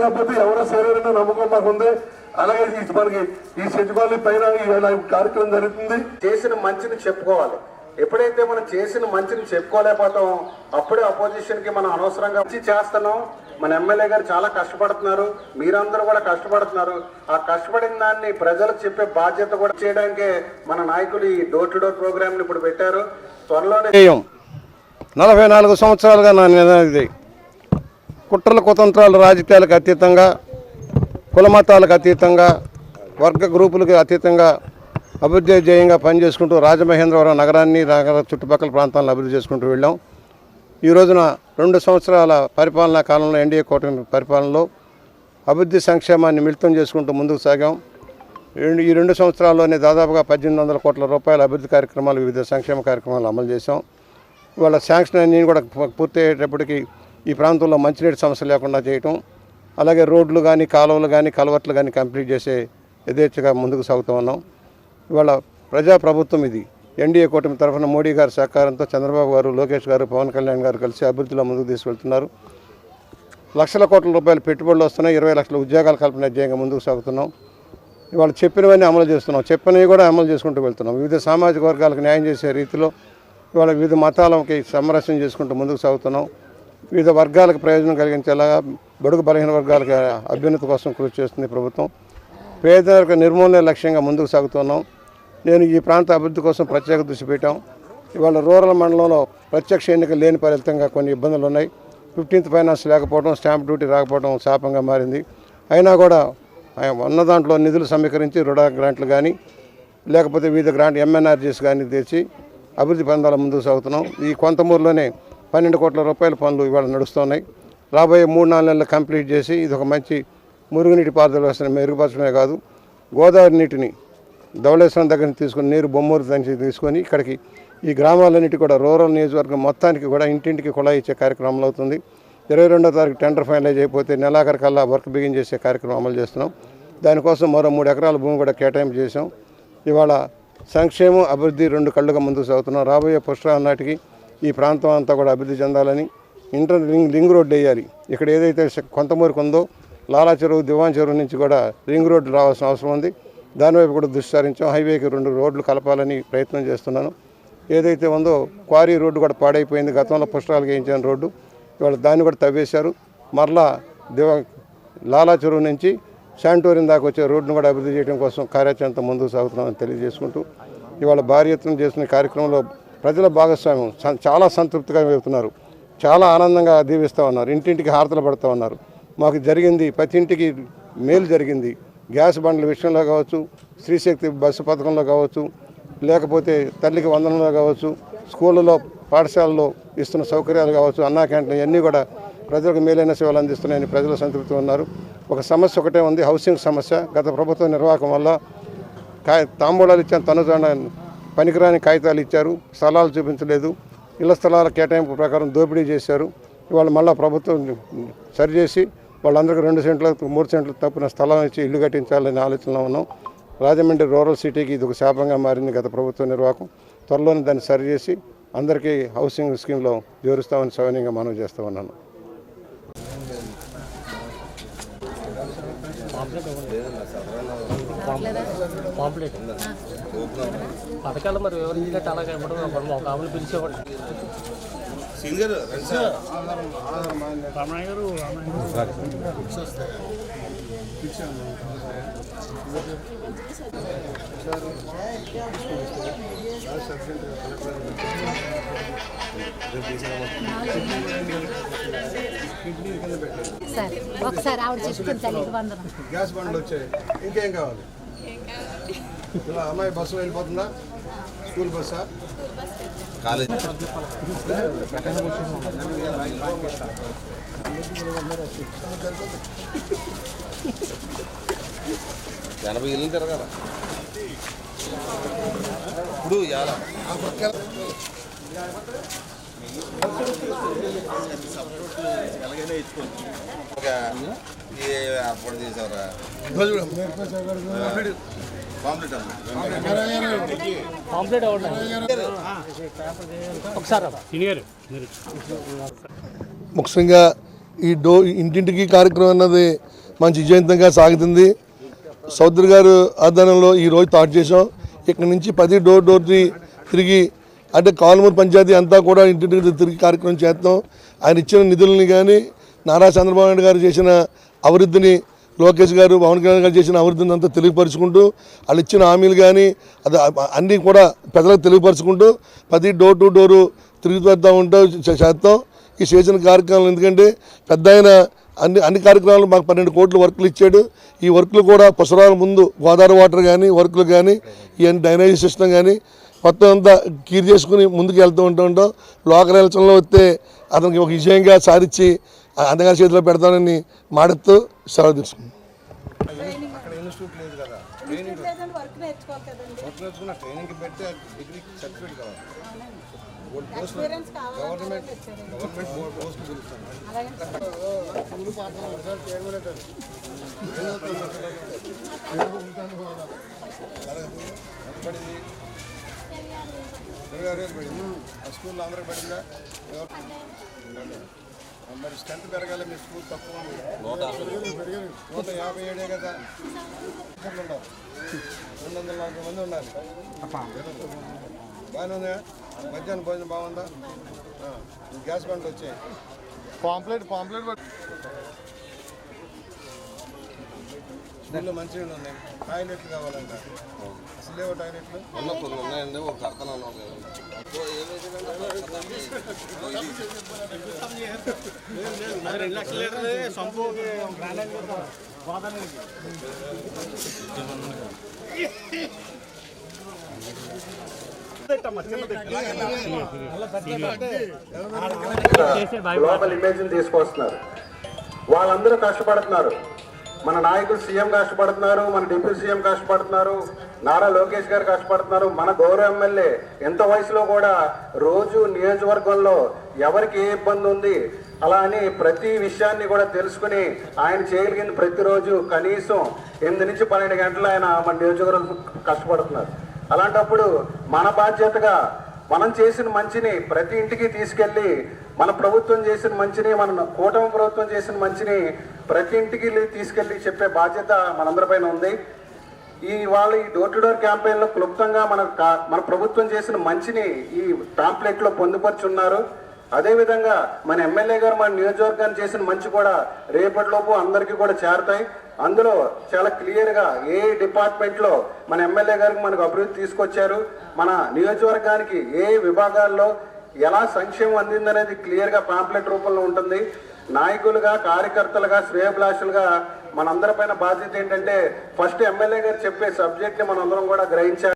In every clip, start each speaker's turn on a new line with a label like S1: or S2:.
S1: లేకపోతే ఎవరో సేరని నమ్మకం మాకు ఉంది. అలాగే మనకి ఈ సచివాలయం పైన కార్యక్రమం జరుగుతుంది.
S2: చేసిన మంచిని చెప్పుకోవాలి. ఎప్పుడైతే మనం చేసిన మంచిని చెప్పుకోలేకపోతాం అప్పుడే అపోజిషన్ కి మనం అనవసరంగా చేస్తున్నాం. మన ఎమ్మెల్యే గారు చాలా కష్టపడుతున్నారు, మీరందరూ కూడా కష్టపడుతున్నారు. ఆ కష్టపడిన దాన్ని ప్రజలకు చెప్పే బాధ్యత కూడా చేయడానికే మన నాయకులు ఈ డోర్ టు డోర్ ప్రోగ్రామ్ ఇప్పుడు పెట్టారు. త్వరలోనే
S3: 44 సంవత్సరాలుగా నా నినాది కుట్రల కుతంత్రాలు రాజకీయాలకు అతీతంగా, కులమతాలకు అతీతంగా, వర్గ గ్రూపులకు అతీతంగా అభివృద్ధి ధ్యేయంగా పనిచేసుకుంటూ రాజమహేంద్రవరం నగరాన్ని నగర చుట్టుపక్కల ప్రాంతాలను అభివృద్ధి చేసుకుంటూ వెళ్ళాం. ఈ రోజున 2 సంవత్సరాల పరిపాలనా కాలంలో ఎన్డీఏ కూటమి పరిపాలనలో అభివృద్ధి సంక్షేమాన్ని మిళితం చేసుకుంటూ ముందుకు సాగాం. ఈ 2 సంవత్సరాల్లోనే దాదాపుగా 1800 కోట్ల రూపాయల అభివృద్ధి కార్యక్రమాలు, వివిధ సంక్షేమ కార్యక్రమాలు అమలు చేశాం. ఇవాళ శాంక్షన్ అన్నీ కూడా పూర్తి అయ్యేటప్పటికి ఈ ప్రాంతంలో మంచినీటి సమస్య లేకుండా చేయటం, అలాగే రోడ్లు కానీ, కాలువలు కానీ, కలవట్లు కానీ కంప్లీట్ చేసే యథేచ్ఛగా ముందుకు సాగుతూ ఉన్నాం. ఇవాళ ప్రజాప్రభుత్వం ఇది. ఎన్డీఏ కూటమి తరఫున మోడీ గారి సహకారంతో చంద్రబాబు గారు, లోకేష్ గారు, పవన్ కళ్యాణ్ గారు కలిసి అభివృద్ధిలో ముందుకు తీసుకెళ్తున్నారు. లక్షల కోట్ల రూపాయల పెట్టుబడులు వస్తున్నాయి. 20 లక్షల ఉద్యోగాల కల్పన ధ్యేయంగా ముందుకు సాగుతున్నాం. ఇవాళ చెప్పినవన్నీ అమలు చేస్తున్నాం, చెప్పినవి కూడా అమలు చేసుకుంటూ వెళ్తున్నాం. వివిధ సామాజిక వర్గాలకు న్యాయం చేసే రీతిలో ఇవాళ వివిధ మతాలకి సంరక్షణ చేసుకుంటూ ముందుకు సాగుతున్నాం. వివిధ వర్గాలకు ప్రయోజనం కలిగించేలాగా బడుగు బలహీన వర్గాలకు అభ్యున్నతి కోసం కృషి చేస్తుంది ప్రభుత్వం. పేదరిక నిర్మూలన లక్ష్యంగా ముందుకు సాగుతున్నాం. నేను ఈ ప్రాంత అభివృద్ధి కోసం ప్రత్యేక దృష్టి పెట్టాం. ఇవాళ రూరల్ మండలంలో ప్రత్యక్ష ఎన్నికలు లేని ఫలితంగా కొన్ని ఇబ్బందులు ఉన్నాయి. 15th ఫైనాన్స్ లేకపోవడం, స్టాంప్ డ్యూటీ రాకపోవడం శాపంగా మారింది. అయినా కూడా ఉన్న దాంట్లో నిధులు సమీకరించి రుణ గ్రాంట్లు కానీ, లేకపోతే వివిధ గ్రాంట్ ఎంఎన్ఆర్జీస్ కానీ తెచ్చి అభివృద్ధి పందాల ముందుకు సాగుతున్నాం. ఈ కొంతమూరులోనే 12 కోట్ల రూపాయల పనులు ఇవాళ నడుస్తున్నాయి. రాబోయే 3-4 నెలలు కంప్లీట్ చేసి ఇది ఒక మంచి మురుగునీటి పారుదల వ్యవస్థను మెరుగుపరచడమే కాదు, గోదావరి నీటిని ధవళేశ్వరం దగ్గర నుంచి తీసుకుని నీరు బొమ్మూరు నుంచి తీసుకొని ఇక్కడికి ఈ గ్రామాలన్నిటి కూడా రూరల్ నియోజకవర్గం మొత్తానికి కూడా ఇంటింటికి కుళాయి ఇచ్చే కార్యక్రమం అవుతుంది. 22వ తారీఖు టెండర్ ఫైనలైజ్ అయిపోతే నెలాఖరు కల్లా వర్క్ బిగిన్ చేసే కార్యక్రమం అమలు చేస్తున్నాం. దానికోసం మరో 3 ఎకరాల భూమి కూడా కేటాయింపు చేసాం. ఇవాళ సంక్షేమం, అభివృద్ధి 2 కళ్ళుగా ముందుకు సాగుతున్నాం. రాబోయే పుష్కరాల నాటికి ఈ ప్రాంతం అంతా కూడా అభివృద్ధి చెందాలని రింగ్ రోడ్డు వేయాలి. ఇక్కడ ఏదైతే కొంతమూరికి ఉందో లాలా చెరువు, దివాన్ చెరువు నుంచి కూడా రింగ్ రోడ్డు రావాల్సిన అవసరం ఉంది. దానివైపు కూడా దృష్టి సారించాం. హైవేకి 2 రోడ్లు కలపాలని ప్రయత్నం చేస్తున్నాను. ఏదైతే ఉందో క్వారీ రోడ్డు కూడా పాడైపోయింది. గతంలో పుష్కరాలకు వేయించిన రోడ్డు ఇవాళ దాన్ని కూడా తవ్వేశారు. మరలా లాలా చెరువు నుంచి శాంటోరిన్ దాకా వచ్చే రోడ్డును కూడా అభివృద్ధి చేయడం కోసం కార్యాచరణతో ముందుకు సాగుతున్నామని తెలియజేసుకుంటూ ఇవాళ భారీ ఎత్తున చేస్తున్న కార్యక్రమంలో ప్రజల భాగస్వామ్యం చాలా సంతృప్తిగా వెళ్తున్నారు. చాలా ఆనందంగా దీవిస్తూ ఉన్నారు. ఇంటింటికి హారతలు పడుతూ ఉన్నారు. మాకు జరిగింది, ప్రతి ఇంటికి మేలు జరిగింది. గ్యాస్ బండ్ల విషయంలో కావచ్చు, స్త్రీశక్తి బస్సు పథకంలో కావచ్చు, లేకపోతే తల్లికి వందనంలో కావచ్చు, స్కూళ్ళలో, పాఠశాలలో ఇస్తున్న సౌకర్యాలు కావచ్చు, అన్నా క్యాంటీన్లు ఇవన్నీ కూడా ప్రజలకు మేలైన సేవలు అందిస్తున్నాయని ప్రజలు సంతృప్తి ఉన్నారు. ఒక సమస్య ఒకటే ఉంది, హౌసింగ్ సమస్య. గత ప్రభుత్వ నిర్వాహకం వల్ల తాంబూలాలు ఇచ్చాను, తనుజాన పనికిరాని కాగితాలు ఇచ్చారు, స్థలాలు చూపించలేదు, ఇళ్ల స్థలాల కేటాయింపు ప్రకారం దోపిడీ చేశారు. ఇవాళ మళ్ళీ ప్రభుత్వం సరిచేసి వాళ్ళందరికీ 2 సెంట్లకు 3 సెంట్లకు తప్పున స్థలం ఇచ్చి ఇల్లు కట్టించాలనే ఆలోచనలో ఉన్నాం. రాజమండ్రి రూరల్ సిటీకి ఇది ఒక శాపంగా మారింది గత ప్రభుత్వ నిర్వాహకం. త్వరలోనే దాన్ని సరిచేసి అందరికీ హౌసింగ్ స్కీమ్లో జోరుస్తామని సవినయంగా మనవి చేస్తూ ఉన్నాను.
S4: పథకాలు మరి వివరించినట్టు అలాగే ఒక ఆమెను పిలిచేవాడు.
S5: ఒకసారి ఆవిడ చూపించాలి.
S3: గ్యాస్ బండ్లు వచ్చాయి, ఇంకేం కావాలి? అమ్మాయి బస్సు వెళ్ళిపోతుందా? స్కూల్ బస్సా? కాలేజ్?
S6: 80 ఇల్లు తిరగాల ఇప్పుడు అప్పుడు చేసావరా
S7: ముఖ్యంగా ఈ ఇంటింటికి కార్యక్రమం అన్నది
S1: మంచి విజయవంతంగా సాగుతుంది. సౌదరి గారు ఆధ్వర్యంలో ఈరోజు స్టార్ట్ చేసాం. ఇక్కడ నుంచి 10 డోర్ తిరిగి అంటే కాలుమూరు పంచాయతీ అంతా కూడా ఇంటింటి తిరిగి కార్యక్రమం చేస్తాం. ఆయన ఇచ్చిన నిధులని కానీ నారా చంద్రబాబు నాయుడు గారు చేసిన అభివృద్ధిని, లోకేష్ గారు, పవన్ కళ్యాణ్ గారు చేసిన అభివృద్ధిని అంతా తెలియపరుచుకుంటూ వాళ్ళు ఇచ్చిన హామీలు కానీ అది అన్నీ కూడా ప్రజలకు తెలియపరుచుకుంటూ 10 డోర్ తిరుగుతూ ఉంటాం చేస్తాం. ఈ చేసిన కార్యక్రమాలు ఎందుకంటే పెద్ద ఆయన అన్ని కార్యక్రమాలు మాకు 12 కోట్ల వర్కులు ఇచ్చాడు. ఈ వర్కులు కూడా పుసరాల ముందు గోదావరి వాటర్ కానీ వర్కులు కానీ ఇవన్నీ డ్రైనేజ్ సిస్టమ్ కానీ మొత్తం అంతా క్లియర్ చేసుకుని ముందుకు వెళ్తూ ఉంటాం. లోకల్ ఎలక్షన్లో వస్తే అతనికి ఒక విజయంగా సాధించి అందగా చేతిలో పెడతానని మాడుతూ సెలవు తీసుకున్నాం.
S3: స్కూల్లో అందరికి పడిందా? మరి స్ట్రెంత్ పెరగాలి. మీ స్కూల్ తక్కువ 157 కదా. 240 మంది ఉండాలి. బాగానే ఉందా? మధ్యాహ్నం భోజనం బాగుందా? గ్యాస్ బండ్లు వచ్చాయి. పాంప్లెట్ స్కూల్లో మంచిగా ఉన్నాయి. టాయిలెట్లు కావాలంట. అసలు లేవు టాయిలెట్లు.
S6: కొన్ని ఉన్నాయండి. ఒక కడతాను.
S2: గ్లోబల్ ఇమేజ్ తీసుకొస్తున్నారు. వాళ్ళందరూ కష్టపడుతున్నారు. మన నాయకులు సీఎం కష్టపడుతున్నారు, మన డిప్యూటీ సీఎం కష్టపడుతున్నారు, నారా లోకేష్ గారు కష్టపడుతున్నారు. మన గౌరవ ఎమ్మెల్యే ఎంత వయసులో కూడా రోజు నియోజకవర్గంలో ఎవరికి ఏ ఇబ్బంది ఉంది అలా అని ప్రతి విషయాన్ని కూడా తెలుసుకుని ఆయన చేయగలిగింది ప్రతిరోజు కనీసం 8 నుంచి 12 గంటలు ఆయన మన నియోజకవర్గం కష్టపడుతున్నారు. అలాంటప్పుడు మన బాధ్యతగా మనం చేసిన మంచిని ప్రతి ఇంటికి తీసుకెళ్ళి, మన ప్రభుత్వం చేసిన మంచిని, మన కూటమి ప్రభుత్వం చేసిన మంచిని ప్రతి ఇంటికి తీసుకెళ్ళి చెప్పే బాధ్యత మనందరిపైన ఉంది. ఈ డోర్ టు డోర్ క్యాంపెయిన్లో క్లుప్తంగా మన ప్రభుత్వం చేసిన మంచిని ఈ పాంప్లెట్లో పొందుపరుచున్నారు. అదేవిధంగా మన ఎమ్మెల్యే గారు మన నియోజకవర్గాన్ని చేసిన మంచి కూడా రేపటిలోపు అందరికీ కూడా చేరతాయి. అందులో చాలా క్లియర్గా ఏ డిపార్ట్మెంట్లో మన ఎమ్మెల్యే గారికి మనకు అభివృద్ధి తీసుకొచ్చారు, మన నియోజకవర్గానికి ఏ విభాగాల్లో ఎలా సంక్షేమం అందిందనేది క్లియర్గా పాంప్లెట్ రూపంలో ఉంటుంది. నాయకులుగా, కార్యకర్తలుగా, శ్రేయభిలాషులుగా మనందరిపైన బాధ్యత ఏంటంటే ఫస్ట్ ఎమ్మెల్యే గారు చెప్పే సబ్జెక్ట్ని మనందరం కూడా గ్రహించాలి.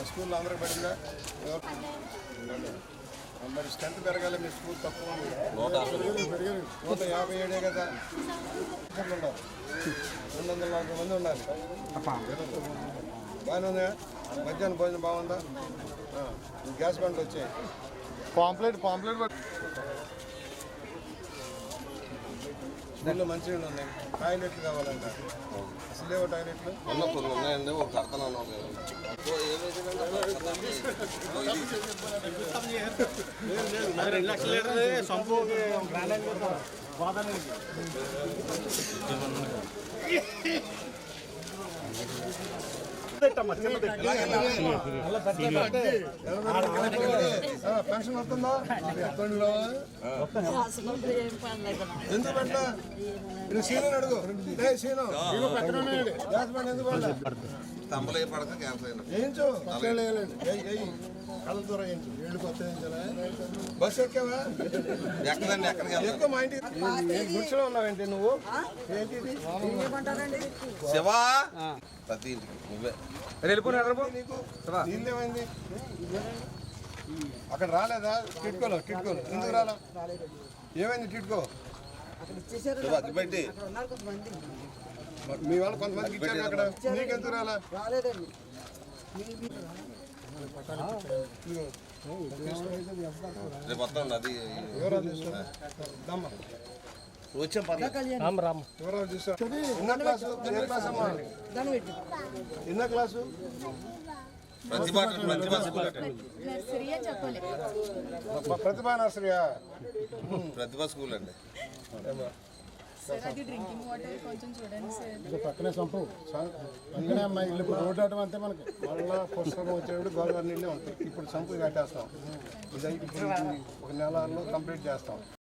S3: స్కూల్లో అందరికి పడిందా? మరి స్ట్రెంత్ పెరగాలి. మీ స్కూల్ తక్కువ 157 కదా. 240 మంది ఉండాలి. బాగానే ఉందా? మధ్యాహ్నం భోజనం బాగుందా? గ్యాస్ బండ్లు వచ్చాయి. పాంప్లెట్ స్కూల్లో మంచిగా ఉన్నాయి. టాయిలెట్లు కావాలంట. అసలు లేవు టాయిలెట్లు.
S6: కొన్ని ఉన్నాయండి. ఒక కడతాను.
S3: పెన్షన్ వస్తుందా? ఎందుకు పెట్టా? సీను అడుగు.
S6: స్తంభలే పడక క్యాన్సర్ అయినా
S3: వేయించు. కళ్ళ దూరం వేయించు. ఏళ్ళు కొత్త వేయించాలా? బస్సు ఎక్కావా?
S6: ఎక్కదండి. ఎక్కడికి వెళ్తాం?
S3: ఎక్కువ మా ఇంటి గుడిసెలో ఉన్నావేంటి నువ్వు? ఏంటిది?
S6: శివా ప్రతి ఇంటికి నువ్వే
S3: నీళ్ళేమైంది? అక్కడ రాలేదా? టిట్కోలో ఎందుకు రాలా? ఏమైంది టిట్కో?
S6: పెట్టి
S3: మీ వాళ్ళు కొంతమందికి ఇచ్చారు అక్కడ. నీకెందుకు రాలా?
S6: రేపు వస్తాం. అది
S3: దమ్మ
S6: వచ్చాం పద
S4: రామ్ రామ్
S3: వివరాలు చూసా ఎన్నో క్లాసు ఏ క్లాస్ అమ్మా ఎన్నో క్లాసు
S6: ప్రతిభా స్కూల్ అంటే
S5: నర్సరీ అని చెప్పాలి.
S3: ప్రతిభా నర్సరీయా
S6: ప్రతిభా స్కూల్ అండి
S7: సార్ అది డ్రింకింగ్ వాటర్ కొంచెం చూడండి సార్.
S3: ఇది పక్కనే సంపు అందుకనే అమ్మా ఇల్లు ఇప్పుడు రోడ్డు ఆటం అంతే మనకి మళ్ళీ పుస్తకం వచ్చేటప్పుడు గోదావరి నీళ్ళే ఉంటాయి. ఇప్పుడు సంపు కట్టేస్తాం ఇది ఇప్పుడు ఒక నెలలో కంప్లీట్ చేస్తాం.